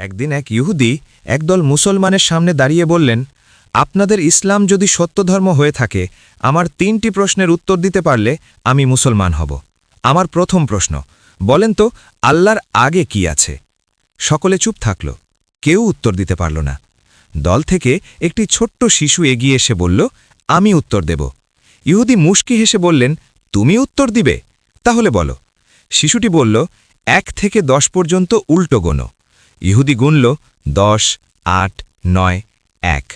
একদিন এক ইহুদি একদল মুসলমানের সামনে দাঁড়িয়ে বললেন, আপনাদের ইসলাম যদি সত্য ধর্ম হয়ে থাকে, আমার ৩টি প্রশ্নের উত্তর দিতে পারলে আমি মুসলমান হব। আমার প্রথম প্রশ্ন, বলেন তো আল্লাহর আগে কি আছে? সকলে চুপ থাকল, কেউ উত্তর দিতে পারল না। দল থেকে একটি ছোট্ট শিশু এগিয়ে এসে বলল, আমি উত্তর দেব। ইহুদি মুশকি হেসে বললেন, তুমি উত্তর দিবে? তাহলে বলো। শিশুটি বলল, ১ থেকে ১০ পর্যন্ত উল্টো গোনো। ইহুদি গুনল ১০, ৮, ৯, ১।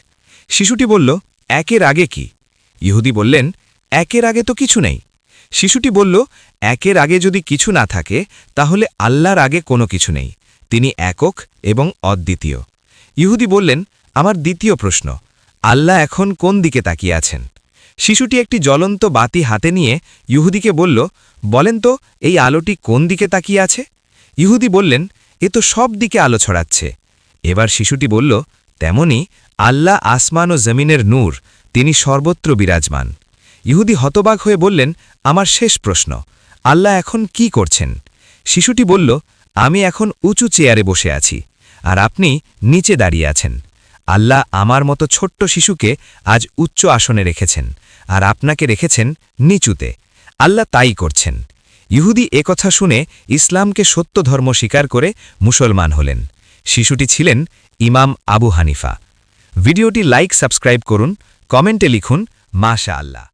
শিশুটি বলল, ১-এর আগে কি? ইহুদি বললেন, ১-এর আগে তো কিছু নেই। শিশুটি বলল, ১-এর আগে যদি কিছু না থাকে তাহলে আল্লাহর আগে কোনো কিছু নেই, তিনি একক এবং অদ্বিতীয়। ইহুদি বললেন, আমার দ্বিতীয় প্রশ্ন, আল্লাহ এখন কোন দিকে তাকিয়ে আছেন? শিশুটি একটি জ্বলন্ত বাতি হাতে নিয়ে ইহুদিকে বলল, বলেন তো এই আলোটি কোন দিকে তাকিয়ে আছে? ইহুদি বললেন, এ তো সব দিকে আলো ছড়াচ্ছে। এবার শিশুটি বলল, তেমনি আল্লাহ আসমান ও জমিনের নূর, তিনি সর্বত্র বিরাজমান। ইহুদি হতবাক হয়ে বললেন, আমার শেষ প্রশ্ন, আল্লাহ এখন কি করছেন? শিশুটি বলল, আমি এখন উঁচু চেয়ারে বসে আছি, আর আপনি নিচে দাঁড়িয়ে আছেন। আল্লাহ আমার মতো ছোট্ট শিশুকে আজ উচ্চ আসনে রেখেছেন, আর আপনাকে রেখেছেন নিচুতে। আল্লাহ তাই করছেন। ইহুদি একথা শুনে ইসলামকে সত্য ধর্ম স্বীকার করে মুসলমান হলেন। শিশুটি ছিলেন ইমাম আবু হানিফা। ভিডিওটি লাইক সাবস্ক্রাইব করুন, কমেন্টে লিখুন মাশাআল্লাহ।